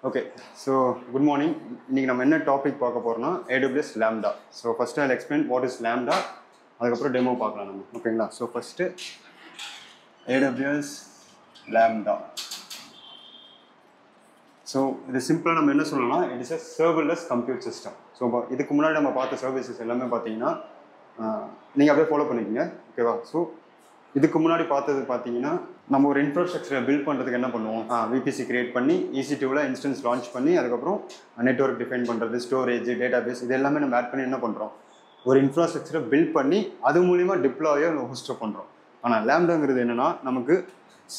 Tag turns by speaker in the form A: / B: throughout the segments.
A: Okay, so good morning. இன்னைக்கு நம்ம என்ன டாபிக் பார்க்க போறோம்னா AWS Lambda. So first I'll explain what is Lambda. அதுக்கப்புறம் டெமோ பார்க்கலாம் நம்ம. ஓகேங்களா? So first AWS Lambda. So இது சிம்பிளா நம்ம என்ன சொல்லலாம், it is a serverless compute system. So இதுக்கு முன்னாடி நம்ம பார்த்த சர்வீசஸ் எல்லாமே பார்த்தீங்கன்னா நீங்கள் அப்படியே ஃபாலோ பண்ணிக்கோங்க. ஓகேவா? ஸோ இதுக்கு முன்னாடி பார்த்தது பார்த்தீங்கன்னா நம்ம ஒரு இன்ஃப்ராஸ்ட்ரக்சரை பில்ட் பண்ணுறதுக்கு என்ன பண்ணுவோம், விபிசி கிரியேட் பண்ணி EC2ல இன்ஸ்டன்ஸ் லான்ச் பண்ணி அதுக்கப்புறம் நெட்வொர்க் டிஃபைன் பண்ணுறது, ஸ்டோரேஜ், டேட்டாபேஸ் இது எல்லாமே நம்ம ஆட் பண்ணி என்ன பண்ணுறோம், ஒரு இன்ஃப்ராஸ்ட்ரக்சரை பில்ட் பண்ணி அது மூலிமா டிப்ளாயோ நம்ம ஹோஸ்ட் பண்ணுறோம். ஆனால் லேம்டாங்கிறது என்னன்னா நமக்கு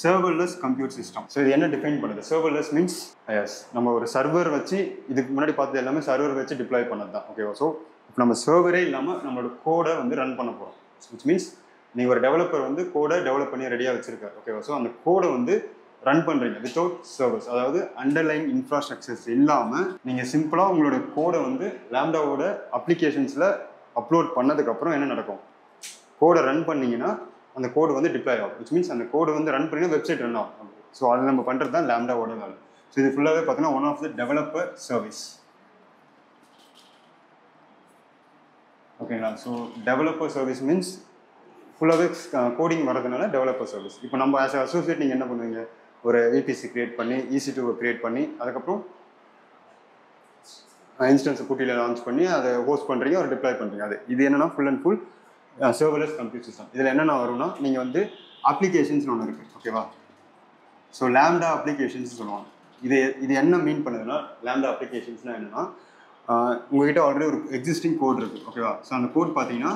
A: சர்வர்லெஸ் கம்ப்யூட் சிஸ்டம். ஸோ இது என்ன டிஃபைன் பண்ணுது, சர்வர்லெஸ் மீன்ஸ் எஸ் நம்ம ஒரு சர்வர் வச்சு, இதுக்கு முன்னாடி பார்த்தது எல்லாமே சர்வர் வச்சு டிப்ளாய் பண்ணது தான். ஓகேவா? ஸோ இப்போ நம்ம சர்வரே இல்லாமல் நம்மளோட கோடை வந்து ரன் பண்ண போகிறோம். விச் மீன்ஸ் நீங்கள் ஒரு டெவலப்பர் வந்து கோடை டெவலப் பண்ணி ரெடியாக வச்சிருக்காரு. ஓகேவா? ஸோ அந்த கோடை வந்து ரன் பண்ணுறீங்க வித்தவுட் சர்வர்ஸ், அதாவது அண்டர்லைன் இன்ஃப்ராஸ்ட்ரக்சர்ஸ் இல்லாமல் நீங்கள் சிம்பிளாக உங்களோட கோடை வந்து லேம்டாவோட அப்ளிகேஷன்ஸில் அப்லோட் பண்ணதுக்கப்புறம் என்ன நடக்கும், கோடை ரன் பண்ணிங்கன்னா அந்த கோடு வந்து டிப்ளாய் ஆகும். விச் மீன்ஸ் அந்த கோடு வந்து ரன் பண்ணிங்கன்னா வெப்சைட் ரன் ஆகும். ஸோ அது நம்ம பண்ணுறது தான் லேம்டாவோட வேலை. ஸோ இது ஃபுல்லாகவே பார்த்தீங்கன்னா one of the developer service. ஓகேங்களா? ஸோ டெவலப்பர் சர்வீஸ் மீன்ஸ் ஃபுல்லாகவே கோடிங் வரதுனால டெவலப்பர் சர்வீஸ். இப்போ நம்ம ஆஸ் அசோசியேட் நீங்கள் என்ன பண்ணுவீங்க, ஒரு விபிசி கிரியேட் பண்ணி EC2 கிரியேட் பண்ணி அதுக்கப்புறம் இன்ஸ்டன்ஸை குட்டியில் லான்ச் பண்ணி அதை ஹோஸ்ட் பண்ணுறீங்க, ஒரு டிப்ளாய் பண்ணுறீங்க. அது இது என்னன்னா full and full serverless compute system. இதில் என்னென்ன வரும்னா நீங்கள் வந்து அப்ளிகேஷன்ஸ்னு ஒன்று இருக்குது. ஓகேவா? ஸோ லேம்டா அப்ளிகேஷன்ஸ் சொல்லுவாங்க. இது என்ன மீன் பண்ணுதுன்னா, லேம்டா அப்ளிகேஷன்ஸ்னால் என்னென்னா உங்கள்கிட்ட ஆல்ரெடி ஒரு எக்ஸிஸ்டிங் கோட் இருக்குது. ஓகேவா? ஸோ அந்த கோட் பார்த்தீங்கன்னா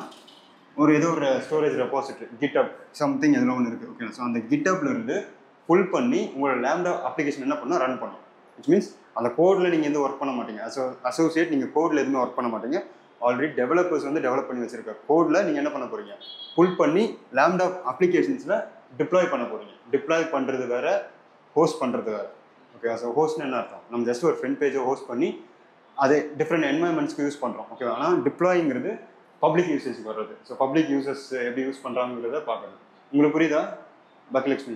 A: ஏதோ ஒரு ஸ்டோரேஜ் ரெபாசிட்டரி GitHub சம்திங் எதில் ஒன்று இருக்குது. ஓகே. ஸோ அந்த GitHubல இருந்து புல் பண்ணி உங்களோட லேம்டா அப்ளிகேஷன் என்ன பண்ணால் ரன் பண்ணும். விச் மீன்ஸ் அந்த கோடில் நீங்கள் எதுவும் ஒர்க் பண்ண மாட்டீங்க. அசோசியேட் நீங்கள் கோடில் எதுவுமே ஒர்க் பண்ண மாட்டீங்க. ஆல்ரெடி டெவலப்பர்ஸ் வந்து டெவலப் பண்ணி வச்சிருக்க கோடில் நீங்கள் என்ன பண்ண போகிறீங்க, புல் பண்ணி லேம்டா அப்ளிகேஷன்ஸில் டிப்ளாய் பண்ண போகிறீங்க. டிப்ளாய் பண்ணுறது வேறு, ஹோஸ்ட் பண்ணுறது வேறு. ஓகே. ஸோ ஹோஸ்ட்னு என்ன அர்த்தம், நம்ம ஜஸ்ட் ஒரு ஃப்ரண்ட் பேஜை ஹோஸ்ட் பண்ணி அதை டிஃப்ரெண்ட் என்வாயன்மெண்ட்ஸ்க்கு யூஸ் பண்ணுறோம். ஓகே. ஆனால் டிப்ளாய்ங்கிறது பப்ளிக் யூசேஜ்க்கு வர்றது. ஸோ பப்ளிக் யூசர்ஸ் எப்படி யூஸ் பண்ணுறாங்கிறத பார்க்கணும். உங்களுக்கு புரியுதா பக்லக்ஷ்மி?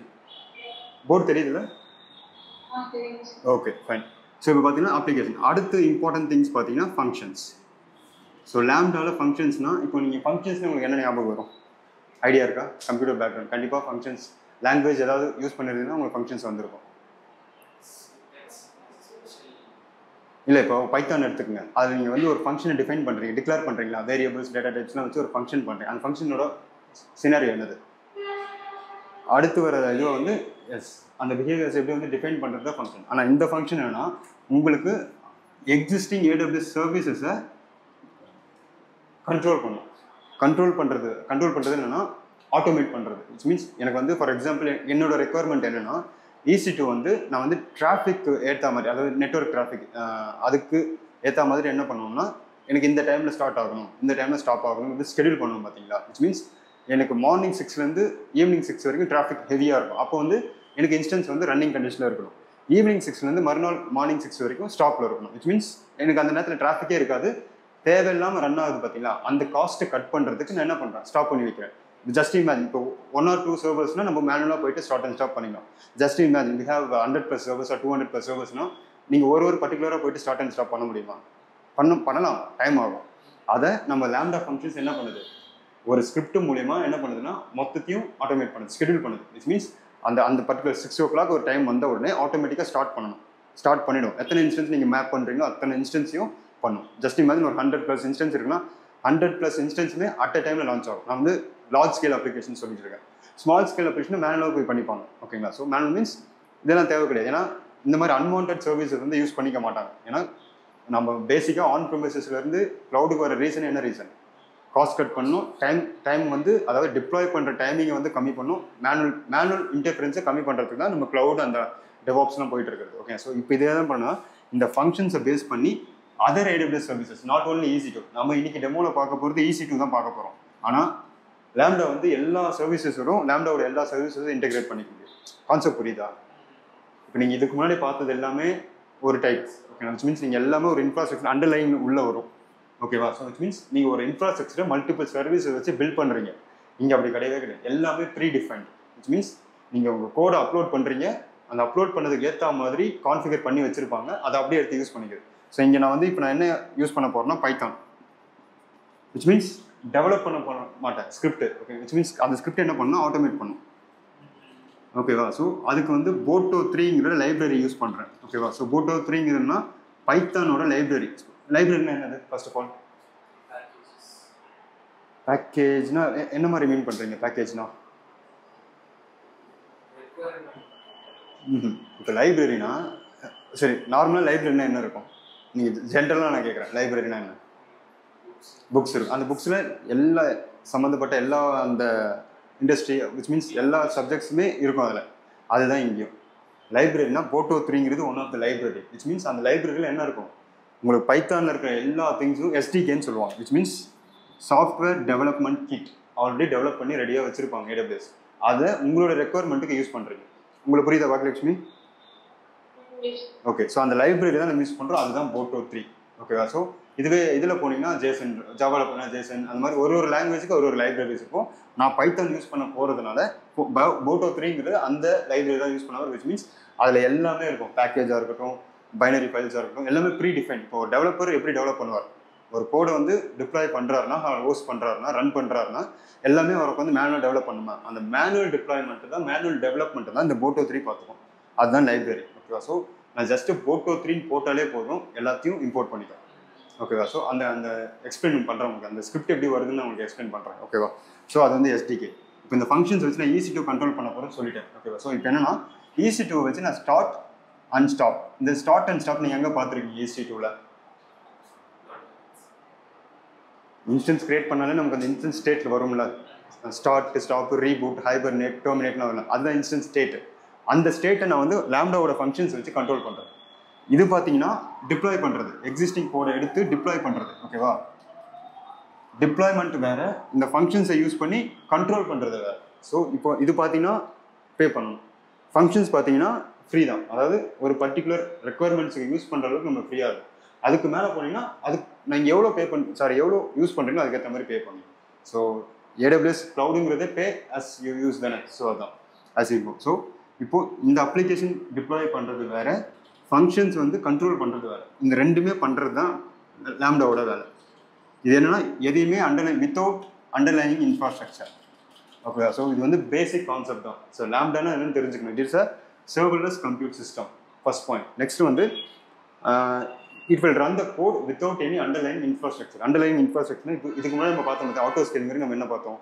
A: போர்டு தெரியுதுல்ல? Okay, fine. ஸோ இப்போ பார்த்தீங்கன்னா அப்ளிகேஷன். அடுத்து இம்பார்ட்டன்ட் திங்ஸ் பார்த்தீங்கன்னா ஃபங்க்ஷன்ஸ். ஸோ லேம்டாவில் ஃபங்க்ஷன்ஸ்னால் இப்போ நீங்கள் ஃபங்க்ஷன்ஸ்னு உங்களுக்கு என்ன ஞாபகம் வரும், ஐடியா இருக்கா? கம்ப்யூட்டர் பேக்ரவுண்ட் கண்டிப்பாக ஃபங்க்ஷன்ஸ் லாங்குவேஜ் ஏதாவது யூஸ் பண்ணிருந்தீங்கன்னா உங்களுக்கு ஃபங்க்ஷன்ஸ் வந்திருக்கும். இல்லை, இப்போ பைத்தான் எடுத்துக்கங்க. அது நீங்கள் வந்து ஒரு ஃபங்க்ஷனை டிஃபைன் பண்ணுறீங்க, டிக்ளேர் பண்ணுறீங்களா, வேரியபிள்ஸ், டேட்டா டைப்ஸ்லாம் வச்சு ஒரு ஃபங்க்ஷன் பண்ணுறீங்க. அந்த ஃபங்க்ஷனோட சினாரியோ என்னது, அடுத்து வர இதுவை வந்து எஸ் அந்த பிஹேவியர்ஸ் எப்படி வந்து டிஃபைன் பண்ணுறது தான் ஃபங்க்ஷன். ஆனால் இந்த ஃபங்க்ஷன் என்னன்னா உங்களுக்கு எக்ஸிஸ்டிங் AWS சர்வீசஸை கண்ட்ரோல் பண்ணும். கண்ட்ரோல் பண்ணுறது என்னென்னா ஆட்டோமேட் பண்ணுறது. விச் மீன்ஸ் எனக்கு வந்து ஃபார் எக்ஸாம்பிள் என்னோட ரெக்குவயர்மெண்ட் என்னென்னா EC2 வந்து நான் வந்து டிராஃபிக்கு ஏற்ற மாதிரி, அதாவது நெட்வொர்க் டிராஃபிக் அதுக்கு ஏற்ற மாதிரி என்ன பண்ணுவோம்னா, எனக்கு இந்த டைமில் ஸ்டார்ட் ஆகணும், இந்த டைமில் ஸ்டாப் ஆகணும், இது ஷெடியூல் பண்ணுவோம் பார்த்தீங்களா. விச் மீன்ஸ் எனக்கு மார்னிங் 6லேருந்து ஈவினிங் 6 வரைக்கும் டிராஃபிக் ஹெவியாக இருக்கும். அப்போ வந்து எனக்கு இன்ஸ்டன்ஸ் வந்து ரன்னிங் கண்டிஷனில் இருக்கணும். ஈவினிங் 6லேருந்து மறுநாள் மார்னிங் 6 வரைக்கும் ஸ்டாப்பில் இருக்கணும். விச் மீன்ஸ் எனக்கு அந்த நேரத்தில் டிராஃபிக்கே இருக்காது, தேவையில்லாமல் ரன் ஆகுது பார்த்தீங்களா. அந்த காஸ்ட்டை கட் பண்ணுறதுக்கு நான் என்ன பண்ணுறேன், ஸ்டாப் பண்ணி வைக்கிறேன். ஜஸ்ட் இமேஜின், இப்போ 1 or 2 சர்வர்ஸ்னால் நம்ம மேனுவலாக போயிட்டு ஸ்டார்ட் அண்ட் ஸ்டாப் பண்ணிக்கலாம். Just imagine we have 100+ servers or 200+ சர்வர்ஸ்னால் நீங்கள் ஒரு பர்டிகுலராக போயிட்டு ஸ்டார்ட் அண்ட் ஸ்டாப் பண்ண முடியுமா? பண்ணலாம், டைம் ஆகும். அதை நம்ம லேம்டா ஃபங்க்ஷன்ஸ் என்ன பண்ணுது, ஒரு ஸ்கிரிப்ட் மூலமா என்ன பண்ணுதுன்னா மொத்தத்தையும் ஆட்டோமேட் பண்ணுது, ஷெடியூல் பண்ணுது. விச் மீன்ஸ் அந்த பர்டிகுலர் 6 o'clock ஒரு டைம் வந்த உடனே ஆட்டோமேட்டிக்காக ஸ்டார்ட் பண்ணிடும். எத்தனை இன்ஸ்டன்ஸ் நீங்கள் மேப் பண்ணுறீங்களோ அத்தனை இன்ஸ்டன்ஸையும் பண்ணும். ஜஸ்ட் இமேஜின் ஒரு 100+ இன்ஸ்டன்ஸ் இருக்குன்னா 100+ இன்ஸ்டன்ஸுமே அட் அ டைமில் லான்ச் ஆகும். நான் வந்து லார்ஜ் ஸ்கேல் அப்ளிகேஷன் சொல்லிட்டு இருக்கேன். ஸ்மால் ஸ்கேல் அப்ளிகேஷன் மேனுவலாக போய் பண்ணிப்பாங்க. ஓகேங்களா? ஸோ மேனுவல் மீன்ஸ் இதெல்லாம் தேவை கிடையாது. ஏன்னா இந்த மாதிரி அன்வான்ட் சர்வீசஸ் வந்து யூஸ் பண்ணிக்க மாட்டாங்க. ஏன்னா நம்ம பேசிக்காக ஆன் ப்ரிமைசஸ்லேருந்து க்ளவுடுக்கு வர ரீசன் என்ன ரீசன், காஸ்ட் கட் பண்ணணும், டைம் வந்து அதாவது டிப்ளாய் பண்ணுற டைமிங்கை வந்து கம்மி பண்ணணும், மேனுவல் இன்டர்ஃபரன்ஸை கம்மி பண்ணுறதுக்கு தான் நம்ம க்ளவுட் அந்த டெவாப்ஸ்லாம் போயிட்டு இருக்குது. ஓகே. ஸோ இப்போ இதே தான் பண்ணால் இந்த ஃபங்க்ஷன்ஸை பேஸ் பண்ணி other AWS services, not only EC2. நம்ம இன்னைக்கு டெமோவில் பார்க்க போகிறது EC2 தான் பார்க்க போகிறோம். ஆனால் லேம்டா வந்து எல்லா சர்வீசஸோடும் லேம்டாவோட எல்லா சர்வீசஸும் இன்டெகிரேட் பண்ணிக்க முடியும். கான்செப்ட் புரியுதா? இப்போ நீங்கள் இதுக்கு முன்னாடி பார்த்தது எல்லாமே ஒரு டைப். ஓகே. விச் மீன்ஸ் நீங்கள் எல்லாமே ஒரு இன்ஃப்ராஸ்ட்ரக்சர் அண்டர்லைன் உள்ளே வரும். ஓகேவா? ஸோ விச் மீன்ஸ் நீங்கள் ஒரு இன்ஃப்ராஸ்ட்ரக்சரை மல்டிபிள் சர்வீஸை வச்சு பில்ட் பண்ணுறீங்க. இங்கே அப்படி கிடையவே கிடையாது, எல்லாமே ப்ரீ டிஃபைன்ட். விச் மீன்ஸ் நீங்கள் உங்கள் கோடை அப்லோட் பண்ணுறீங்க, அந்த அப்லோட் பண்ணதுக்கு ஏற்ற மாதிரி கான்ஃபிகர் பண்ணி வச்சிருப்பாங்க, அதை அப்படியே எடுத்து யூஸ் பண்ணிக்கிறது. ஸோ இங்கே நான் வந்து இப்போ நான் என்ன யூஸ் பண்ண போகிறேன்னா பைத்தான், விச் மீன்ஸ் டெவலப் பண்ண மாட்டேன் ஸ்கிரிப்ட். ஓகே, விச் மீன்ஸ் அந்த ஸ்கிரிப்ட் என்ன பண்ணணும், ஆட்டோமேட் பண்ணும். ஓகேவா? ஸோ அதுக்கு வந்து போட்டோ 3ங்கிற லைப்ரரி யூஸ் பண்ணுறேன். ஓகேவா? ஸோ போட்டோ 3ங்கிறதுனா பைத்தானோட லைப்ரரி. லைப்ரரினா என்னது? ஃபர்ஸ்ட் ஆஃப் ஆல் பேக்கேஜ்னா என்ன மாதிரி மீன் பண்ணுறீங்க? பேக்கேஜ்னா இப்போ லைப்ரரினா சரி, நார்மலாக லைப்ரரினா என்ன இருக்கும்? நீங்கள் ஜென்ரலாக நான் கேட்குறேன், லைப்ரரினா என்ன? புக்ஸ் இருக்கும். அந்த புக்ஸில் எல்லா சம்மந்தப்பட்ட எல்லா அந்த இண்டஸ்ட்ரி விச் மீன்ஸ் எல்லா சப்ஜெக்ட்ஸுமே இருக்கும் அதில். அதுதான் இங்கேயும் லைப்ரரினா போட்டோ 3ங்கிறது one of the library. Which means அந்த லைப்ரரியில் என்ன இருக்கும், உங்களுக்கு பைத்தானில் இருக்கிற எல்லா திங்ஸும் எஸ்டிகேன்னு சொல்லுவாங்க. Which means software development kit already develop பண்ணி ரெடியாக வச்சுருப்பாங்க AWS. அதை உங்களோட ரெக்குவயர்மெண்ட்டுக்கு யூஸ் பண்ணுறீங்க. உங்களுக்கு புரியுதா பாக்கியலட்சுமி? ஓகே, ஸோ அந்த லைப்ரரி தான் நம்ம யூஸ் பண்ணுறோம், அதுதான் போட்டோ 3. ஓகேவா? ஸோ இதுவே இதில் போனீங்கன்னா ஜேசன், ஜாவாவில் போனால் ஜேசன், அந்த மாதிரி ஒரு லாங்குவேஜுக்கு ஒரு லைப்ரரிஸ் இருக்கும். நான் பைத்தான் யூஸ் பண்ண போகிறதுனால போட்டோ 3ங்கிறது அந்த லைப்ரரி தான் யூஸ் பண்ணுவார். விச் மீன்ஸ் அதில் எல்லாமே இருக்கும், பேக்கேஜாக இருக்கட்டும், பைனரி ஃபைல்ஸாக இருக்கட்டும், எல்லாமே ப்ரீ டிஃபைன். இப்போ ஒரு டெவலப்பர் எப்படி டெவலப் பண்ணுவார், ஒரு கோடை வந்து டிப்ளாய் பண்ணுறாருனா, அவர் ஹோஸ்ட் பண்ணுறாருனா, ரன் பண்ணுறாருனா, எல்லாமே அவருக்கு வந்து மேனுவல் டெவலப் பண்ணுமா. அந்த மேனுவல் டிப்ளாய்மெண்ட் தான், மேனுவல் டெவலப்மெண்ட் தான் இந்த போட்டோ 3 பார்த்துக்கும். அதுதான் லைப்ரரி. ஓகேவா? ஸோ நான் ஜஸ்ட் போட்டோ 3 போட்டாலே போதும், எல்லாத்தையும் இம்போர்ட் பண்ணிக்கலாம். ஓகேவா? ஸோ அந்த அந்த எக்ஸ்பிளைன் பண்ணுறேன் உங்களுக்கு, அந்த ஸ்கிரிப்ட் எப்படி வருதுன்னு உங்களுக்கு எக்ஸ்பிளைன் பண்ணுறேன். ஓகேவா? ஸோ அது வந்து எஸ்டிகே. இப்போ இந்த ஃபங்க்ஷன்ஸ் வச்சு நான் EC2 கண்ட்ரோல் பண்ண போகிறேன்னு சொல்லிட்டேன். ஓகேவா? ஸோ இப்போ என்னன்னா EC2 வச்சு நான் ஸ்டார்ட் அண்ட் ஸ்டாப், இந்த ஸ்டார்ட் அண்ட் ஸ்டாப் நீங்கள் எங்கே பார்த்துருக்கீங்க? EC2வில் இன்ஸ்டன்ஸ் கிரியேட் பண்ணாலே நமக்கு அந்த இன்ஸ்டன்ஸ் ஸ்டேட்டில் வரும்ல, ஸ்டார்ட், ஸ்டாப், ரீபூட், ஹைபர்னேட், டெர்மினேட்லாம் வரல, அதுதான் இன்ஸ்டன்ஸ் ஸ்டேட். அந்த ஸ்டேட்டை நான் வந்து லாம்டாவோட ஃபங்க்ஷன்ஸ் வச்சு கண்ட்ரோல் பண்ணுறேன். இது பார்த்தீங்கன்னா டிப்ளாய் பண்ணுறது, எக்ஸிஸ்டிங் கோடை எடுத்து டிப்ளாய் பண்ணுறது. ஓகேவா? டிப்ளாய்மெண்ட் வேறு, இந்த ஃபங்க்ஷன்ஸை யூஸ் பண்ணி கண்ட்ரோல் பண்ணுறது வேறு. ஸோ இப்போ இது பார்த்தீங்கன்னா பே பண்ணணும். ஃபங்க்ஷன்ஸ் பார்த்தீங்கன்னா ஃப்ரீ தான், அதாவது ஒரு பர்டிகுலர் ரெக்குவயர்மெண்ட்ஸுக்கு யூஸ் பண்ணுற அளவுக்கு நம்ம ஃப்ரீயாக இருக்கும். அதுக்கு மேலே போனீங்கன்னா அதுக்கு நீங்கள் எவ்வளோ யூஸ் பண்ணுறீங்களோ அதுக்கேற்ற மாதிரி பே பண்ணணும். ஸோ AWS க்ளவுடுங்கிறதே பே அஸ் யூ யூஸ் தானே. ஸோ அதான் அஸ் யூ கோ. ஸோ இப்போது இந்த அப்ளிகேஷன் டிப்ளாய் பண்ணுறது வேறு, ஃபங்க்ஷன்ஸ் வந்து கண்ட்ரோல் பண்ணுறது வேறு. இந்த ரெண்டுமே பண்ணுறது தான் லாம்டாவோட வேலை. இது என்னன்னா எதையுமே without underlining infrastructure. Okay, so இது வந்து பேசிக் கான்செப்ட் தான். ஸோ லாம்டானா என்னன்னு தெரிஞ்சுக்கணும். It is a serverless compute system, first point. Next வந்து it will run the code without any underlining infrastructure. Underlining infrastructure இதுக்கு முன்னாடி நம்ம பார்த்தோம், ஆட்டோ ஸ்கேலிங் நம்ம என்ன பார்த்தோம்,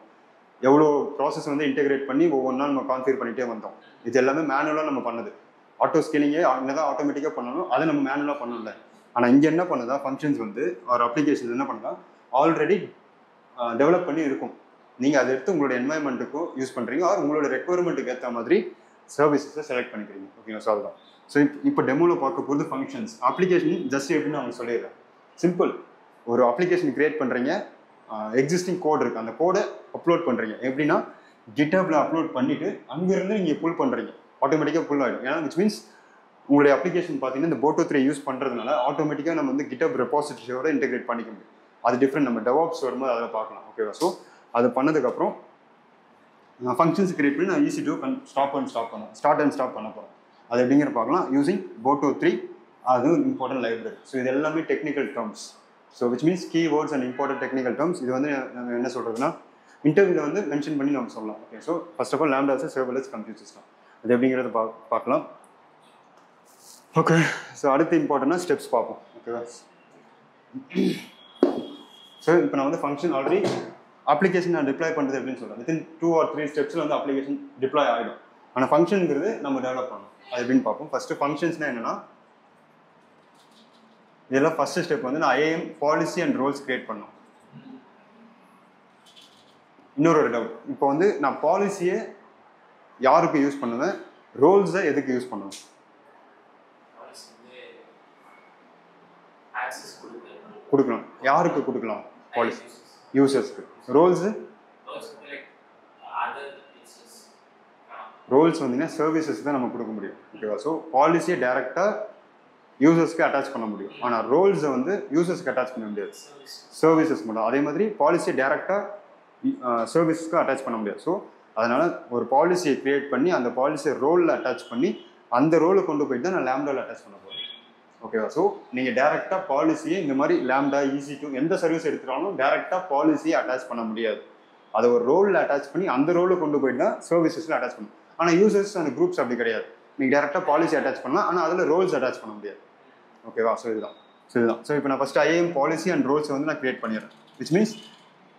A: எவ்வளோ ப்ராசஸ் வந்து இன்டெகிரேட் பண்ணி ஒவ்வொன்றா நம்ம கான்ஃபிகர் பண்ணிகிட்டே வந்தோம். இது எல்லாமே மேனுவலாக நம்ம பண்ணது. ஆட்டோ ஸ்கேலிங்கே என்னதான் ஆட்டோமேட்டிக்காக பண்ணணும், அதை நம்ம மேனுவலாக பண்ணல. ஆனால் இங்கே என்ன பண்ணுதா, ஃபங்க்ஷன்ஸ் வந்து ஒரு அப்ளிகேஷன் என்ன பண்ணுதா, ஆல்ரெடி டெவலப் பண்ணி இருக்கும். நீங்கள் அதை எடுத்து உங்களோட என்வாயன்மெண்ட்டுக்கும் யூஸ் பண்ணுறீங்க, ஆர் உங்களோட ரெக்குவயர்மெண்ட்டுக்கு ஏற்ற மாதிரி சர்வீசஸை செலக்ட் பண்ணிக்கிறீங்க. ஓகேங்களா? ஸோ அதுதான். ஸோ இப்போ டெமோவில் பார்க்க போகிறது ஃபங்க்ஷன்ஸ். அப்ளிகேஷன் ஜஸ்ட் எப்படின்னு அவங்க சொல்லிடுறேன். சிம்பிள். ஒரு அப்ளிகேஷன் கிரியேட் பண்ணுறீங்க, எக்ஸிஸ்டிங் கோட் இருக்குது, அந்த கோடை அப்லோட் பண்ணுறீங்க. எப்படின்னா கிட்டப்பில் அப்லோட் பண்ணிவிட்டு அங்கேருந்து நீங்கள் புல் பண்ணுறீங்க, ஆட்டோமேட்டிக்காக புல் ஆகிடும். ஏன்னா விச் மீன்ஸ் உங்களுடைய அப்ளிகேஷன் பார்த்தீங்கன்னா இந்த போட்டோ 3 யூஸ் பண்ணுறதுனால ஆட்டோமேட்டிக்காக நம்ம வந்து கிட்டப் ரெபாசிட்டரியோட இன்டெகிரேட் பண்ணிக்க முடியும். அது டிஃப்ரெண்ட், நம்ம டெவாப்ஸ் வரும்போது அதில் பார்க்கலாம். ஓகேவா? ஸோ அது பண்ணதுக்கப்புறம் ஃபங்க்ஷன்ஸ் கிரியேட் பண்ணி நான் EC2 ஸ்டார்ட் அண்ட் ஸ்டாப் பண்ண போகிறேன். அது எப்படிங்கிற பார்க்கலாம் யூஸிங் போட்டோ 3. அது இம்பார்ட்டன்ட் லைப்ரரி. ஸோ இது எல்லாமே technical terms. So which means keywords and important technical terms. இது வந்து நம்ம என்ன சொல்கிறதுனா இன்டர்வியூவில் வந்து மென்ஷன் பண்ணி நம்ம சொல்லலாம். Okay, so first of all lambda is serverless compute system. அது எப்படிங்கிறத பார்க்கலாம். ஓகே, ஸோ அடுத்து இம்பார்ட்டண்டாக ஸ்டெப்ஸ் பார்ப்போம். ஓகேவா? ஸோ இப்போ நான் வந்து ஃபங்க்ஷன் ஆல்ரெடி அப்ளிகேஷன் நான் டிப்ளாய் பண்ணுறது எப்படின்னு சொல்கிறேன். வித்தின் 2 or 3 ஸ்டெப்ஸில் வந்து அப்ளிகேஷன் டிப்ளாய் ஆகிடும். ஆனால் ஃபங்க்ஷனுங்கிறது நம்ம டெவலப் பண்ணணும். அது எப்படின்னு பார்ப்போம். ஃபஸ்ட்டு ஃபங்க்ஷன்ஸ்னால் என்னென்னா, இதெல்லாம் ஃபஸ்ட்டு ஸ்டெப் வந்து நான் IAM policy and roles create பண்ணணும். இன்னொரு டவுட், இப்போ வந்து நான் பாலிசியை யாருக்கு யூஸ் பண்ணுவேன், ரோல்ஸை எதுக்கு யூஸ் பண்ணுவேன்? கொடுக்கலாம். யாருக்கு கொடுக்கலாம்? பாலிசி யூசர்ஸ்க்கு. ரோல்ஸு வந்தீங்கன்னா சர்வீசஸ் தான் நம்ம கொடுக்க முடியும். ஓகேவா? ஸோ பாலிசியை டேரெக்டாக யூசர்ஸ்க்கு அட்டாச் பண்ண முடியும். ஆனால் ரோல்ஸை வந்து யூசர்ஸ்க்கு அட்டாச் பண்ண முடியாது, சர்வீசஸ் மட்டும். அதே மாதிரி பாலிசியை டேரெக்டாக சர்வீசஸ்க்கு அட்டாச் பண்ண முடியாது. ஸோ அதனால் ஒரு பாலிசியை க்ரியேட் பண்ணி அந்த பாலிசியை ரோலில் அட்டாச் பண்ணி அந்த ரோலை கொண்டு போயிட்டு தான் நான் லேம்டாவில் அட்டாச் பண்ண போகிறேன். ஓகேவா? ஸோ நீங்கள் டேரெக்டாக பாலிசியை இந்த மாதிரி லேம்டா EC2 எந்த சர்வீஸ் எடுத்துட்டாலும் டேரெக்டாக பாலிசியை அட்டாச் பண்ண முடியாது. அதை ஒரு ரோலில் அட்டாச் பண்ணி அந்த ரோலை கொண்டு போயிட்டு தான் சர்வீசஸில் அட்டாச் பண்ணணும். ஆனால் யூசர்ஸ் அந்த குரூப்ஸ் அப்படி கிடையாது. நீங்கள் டேரெக்டாக பாலிசி அட்டாச் பண்ணலாம், ஆனால் அதில் ரோல்ஸ் அட்டாச் பண்ண முடியாது. ஓகேவா? ஸோ இதுதான். ஸோ இப்போ நான் first IAM policy and roles வந்து நான் கிரியேட் பண்ணிடுறேன். விச் மீன்ஸ்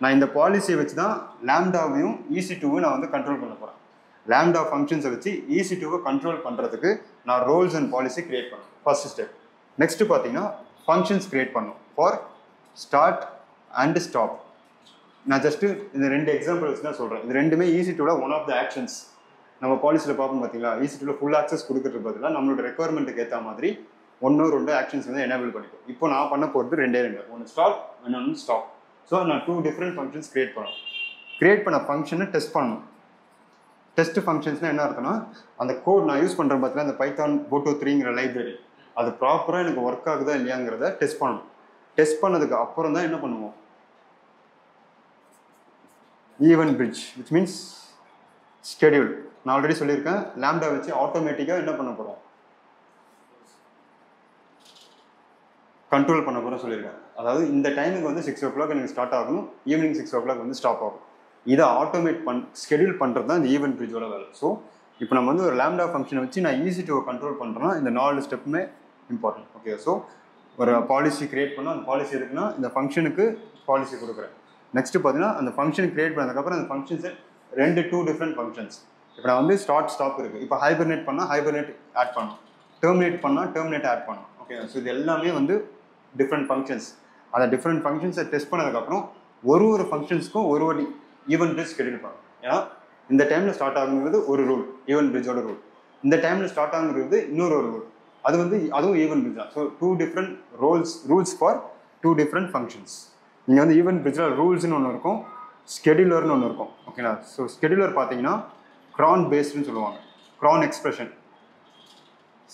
A: நான் இந்த பாலிசியை வச்சு தான் லேம்டாவையும் EC2வையும் நான் வந்து கண்ட்ரோல் பண்ண போகிறேன். லேம்டா ஃபங்க்ஷன்ஸை வச்சு EC2வை கண்ட்ரோல் பண்ணுறதுக்கு நான் ரோல்ஸ் அண்ட் பாலிசி கிரியேட் பண்ணேன். First step. நெக்ஸ்ட் பார்த்தீங்கன்னா ஃபங்க்ஷன்ஸ் கிரியேட் பண்ணணும் ஃபார் ஸ்டார்ட் அண்ட் ஸ்டாப். நான் ஜஸ்ட்டு இந்த 2 எக்ஸாம்பிள்ஸ் தான் சொல்கிறேன். இது ரெண்டுமே EC2வில் ஒன் ஆஃப் த ஆக்ஷன்ஸ். நம்ம பாலிசியில் பார்ப்போம் பார்த்தீங்களா, EC2வில் ஃபுல் ஆக்சஸ் கொடுக்குறது பதிலாக நம்மளோட ரெக்குவயர்மெண்ட்டுக்கு ஏற்ற மாதிரி 1 ஆக்ஷன்ஸ் வந்து எனேபிள் பண்ணிக்கும். இப்போ நான் பண்ண போகிறது 2 ஒன்று ஸ்டார்ட் இன்னொன்று ஸ்டாப். ஸோ நான் 2 டிஃப்ரெண்ட் ஃபங்க்ஷன்ஸ் கிரியேட் பண்ணணும். கிரியேட் பண்ண ஃபங்க்ஷனை டெஸ்ட் பண்ணணும். டெஸ்ட் ஃபங்க்ஷன்ஸ்னால் என்ன அர்த்தம்னா, அந்த கோட் நான் யூஸ் பண்ணுறேன் பார்த்தீங்கன்னா அந்த பைத்தான் Boto3ங்கிற லைப்ரரி, அது ப்ராப்பராக எனக்கு ஒர்க் ஆகுதா இல்லையாங்கிறத டெஸ்ட் பண்ணணும். டெஸ்ட் பண்ணதுக்கு அப்புறம் தான் என்ன பண்ணுவோம், event bridge which means schedule. நான் ஆல்ரெடி சொல்லியிருக்கேன், லேம்டா வச்சு ஆட்டோமேட்டிக்காக என்ன பண்ண போகிறோம், கண்ட்ரோல் பண்ண போகிறோம் சொல்லியிருக்கேன். அதாவது இந்த டைமுக்கு வந்து 6 o'clock எனக்கு ஸ்டார்ட் ஆகணும், ஈவினிங் 6 o'clock வந்து ஸ்டாப் ஆகும். இதை ஆட்டோமேட் ஸ்கெடியூல் பண்ணுறது தான் இந்த ஈவென்ட் பிரிட்ஜோட வேலை. ஸோ இப்போ நம்ம வந்து ஒரு லேம்டா ஃபங்க்ஷனை வச்சு நான் EC2வை கண்ட்ரோல் பண்ணுறேன்னா இந்த 4 ஸ்டெப்புமே இம்பார்ட்டன்ட். ஓகே, ஸோ ஒரு பாலிசி கிரியேட் பண்ணால் அந்த பாலிசி எதுக்குன்னா இந்த ஃபங்க்ஷனுக்கு பாலிசி கொடுக்குறேன். நெக்ஸ்ட்டு பார்த்தீங்கன்னா அந்த ஃபங்க்ஷன் கிரியேட் பண்ணதுக்கப்புறம் அந்த ஃபங்க்ஷன்ஸை 2 டிஃப்ரெண்ட் ஃபங்க்ஷன்ஸ். இப்போ நான் வந்து ஸ்டார்ட் ஸ்டாப் இருக்குது. இப்போ ஹைபர்னேட் பண்ணால் ஹைபர்னேட் ஆட் பண்ணணும், டெர்மினேட் பண்ணால் டெர்மினேட் ஆட் பண்ணணும். ஓகே, ஸோ இது எல்லாமே வந்து டிஃப்ரெண்ட் ஃபங்க்ஷன்ஸ். அந்த டிஃப்ரெண்ட் ஃபங்க்ஷன்ஸை டெஸ்ட் பண்ணதுக்கப்புறம் ஒரு ஃபங்க்ஷன்ஸ்க்கும் ஒரு ஈவென்ட் பிரிட்ஜ் ஸ்கெடியூல் பண்ணணும். ஏன்னா இந்த டைமில் ஸ்டார்ட் ஆகுங்கிறது ஒரு ரூல், ஈவென்ட் பிரிட்ஜோட ரூல். இந்த டைமில் ஸ்டார்ட் ஆகுங்கிறது இன்னொரு ரூல், அது வந்து அதுவும் ஈவென்ட் பிரிட்ஜ் தான். So 2 different rules for 2 different functions. நீங்கள் வந்து ஈவென்ட் பிரிட்ஜில் ரூல்ஸ்னு ஒன்று இருக்கும், ஸ்கெடியூலர்னு ஒன்று இருக்கும். ஓகேங்களா? ஸோ ஸ்கெடியூலர் பார்த்தீங்கன்னா க்ரான் பேஸ்டுன்னு சொல்லுவாங்க, க்ரான் எக்ஸ்பிரஷன்.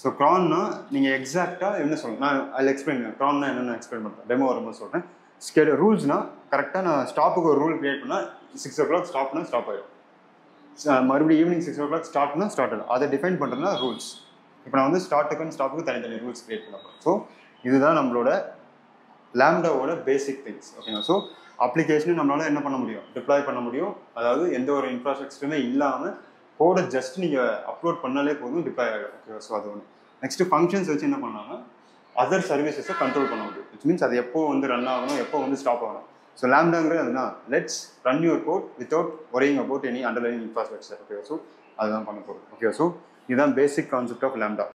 A: ஸோ க்ரான்னா நீங்கள் எக்ஸாக்டாக என்ன சொல்லணும், நான் அதில் எக்ஸ்பிளைன் பண்ணுறேன். க்ரான்னா என்னென்ன எக்ஸ்பிளைன் பண்ணுறேன், டெமோ வரும்போது சொல்கிறேன். ரூல்ஸ்னா கரெக்டாக நான் ஸ்டாப்புக்கு ஒரு ரூல் கிரியேட் பண்ணால் 6 o'clock ஸ்டாப்னா ஸ்டாப் ஆகிடும், மறுபடியும் ஈவினிங் 6 o'clock ஸ்டார்ட்னா ஸ்டார்ட் ஆகிடும். அதை டிஃபைன் பண்ணுறதுனா ரூல்ஸ். இப்போ நான் வந்து ஸ்டார்ட்டுக்கும் ஸ்டாப்புக்கு தனித்தனி ரூல்ஸ் கிரியேட் பண்ண போகிறேன். ஸோ இதுதான் நம்மளோட லேம்டாவோட பேசிக் திங்ஸ். ஓகேங்களா? ஸோ அப்ளிகேஷனும் நம்மளால் என்ன பண்ண முடியும், டிப்ளாய் பண்ண முடியும். அதாவது எந்த ஒரு இன்ஃப்ராஸ்ட்ரக்சருமே இல்லாமல் கோடை ஜஸ்ட் நீங்கள் அப்லோட் பண்ணாலே போதும், டிப்ளாய் ஆகிடும். ஓகேவா? ஸோ அது ஒன்று. நெக்ஸ்ட்டு ஃபங்க்ஷன்ஸ் வச்சு என்ன பண்ணாங்க, அதர் சர்வீசஸை கண்ட்ரோல் பண்ண முடியும். விச் மீன்ஸ் அது எப்போ வந்து ரன் ஆகணும், எப்போ வந்து ஸ்டாப் ஆகணும். ஸோ லேம்டாங்கிறது அதுதான், let's run your code without worrying about any underlining infrastructure. Okay, so அதுதான் பண்ண போகுது. ஓகே, ஸோ இதுதான் பேசிக் கான்செப்ட் ஆஃப் லேம்டா.